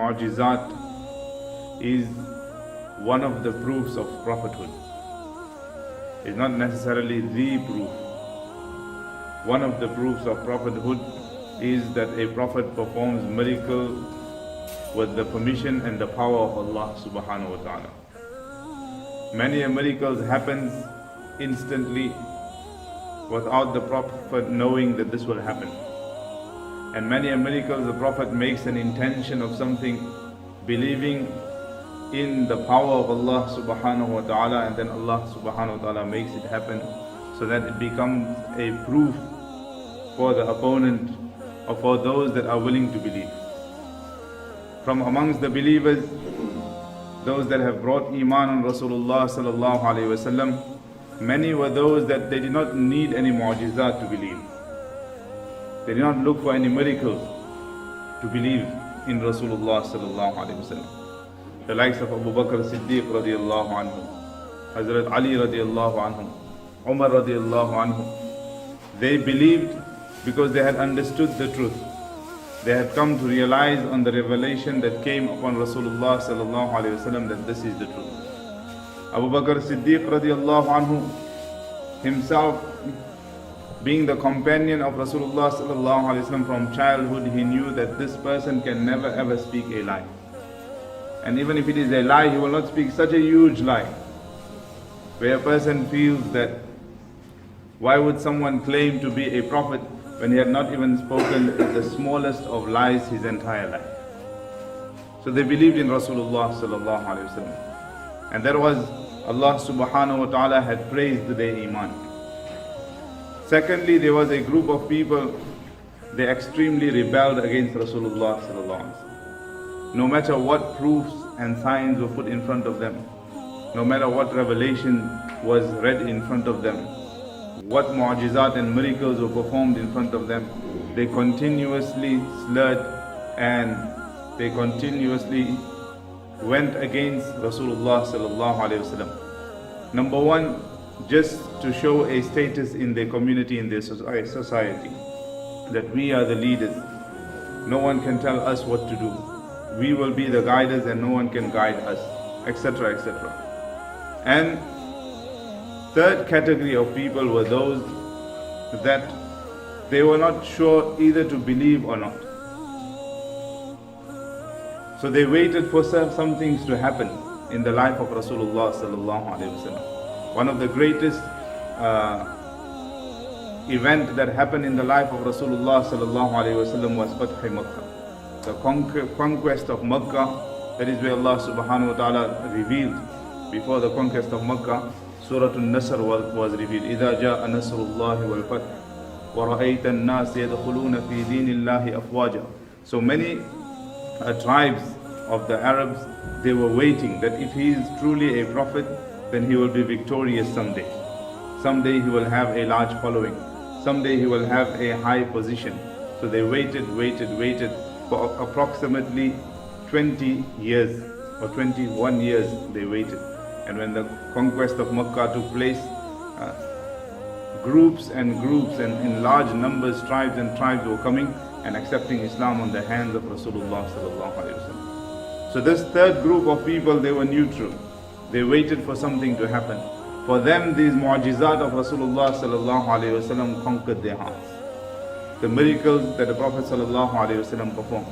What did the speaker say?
mu'jizat is one of the proofs of prophethood. It's not necessarily the proof. One of the proofs of prophethood is that a prophet performs miracle with the permission and the power of Allah subhanahu wa ta'ala. Many miracles happen instantly without the prophet knowing that this will happen. And many miracles the prophet makes an intention of something, believing in the power of Allah subhanahu wa ta'ala, and then Allah subhanahu wa ta'ala makes it happen so that it becomes a proof for the opponent or for those that are willing to believe. From amongst the believers, those that have brought Iman on Rasulullah sallallahu alayhi wa sallam, many were those that they did not need any mu'jizat to believe. They did not look for any miracles to believe in Rasulullah sallallahu alayhi wa sallam. The likes of Abu Bakr Siddiq radiallahu anhu, Hazrat Ali radiallahu anhu, Umar radiallahu anhu, they believed because they had understood the truth. They had come to realize on the revelation that came upon Rasulullah sallallahu alayhi wa sallam that this is the truth. Abu Bakr Siddiq radiallahu anhu, himself being the companion of Rasulullah sallallahu alayhi wa sallam from childhood, he knew that this person can never ever speak a lie. And even if it is a lie, he will not speak such a huge lie, where a person feels that why would someone claim to be a prophet when he had not even spoken the smallest of lies his entire life. So they believed in Rasulullah sallallahu alayhi wa sallam. And that was Allah subhanahu wa ta'ala had praised their iman. Secondly, there was a group of people, they extremely rebelled against Rasulullah sallallahu alayhi wa sallam. No matter what proofs and signs were put in front of them, no matter what revelation was read in front of them, what mu'jizat and miracles were performed in front of them, they continuously slurred and they continuously went against Rasulullah sallallahu alayhi wa sallam. Number one, just to show a status in their community, in their society, that we are the leaders. No one can tell us what to do. We will be the guiders and no one can guide us, etc., etc. And third category of people were those that they were not sure either to believe or not. So they waited for some things to happen in the life of Rasulullah sallallahu alaihi wasallam. One of the greatest event that happened in the life of Rasulullah sallallahu alaihi wasallam was Fath Makkah, the conquest of Makkah. That is where Allah subhanahu wa ta'ala revealed, before the conquest of Makkah, Surah An-Nasr was revealed. إِذَا جَاءَ نَصْرُ اللَّهِ وَالْفَتْحُ وَرَأَيْتَ النَّاسَ يَدْخُلُونَ فِي دِينِ اللَّهِ أَفْوَاجًا. So many tribes of the Arabs, they were waiting that if he is truly a prophet, then he will be victorious someday. Someday he will have a large following. Someday he will have a high position. So they waited for approximately 20 years or 21 years they waited. And when the conquest of Makkah took place, groups and in large numbers, tribes and tribes were coming and accepting Islam on the hands of Rasulullah sallallahu alaihi wasallam. So this third group of people, they were neutral. They waited for something to happen. For them, these mu'jizat of Rasulullah sallallahu alaihi wasallam conquered their hearts. The miracles that the Prophet sallallahu alaihi wasallam performed,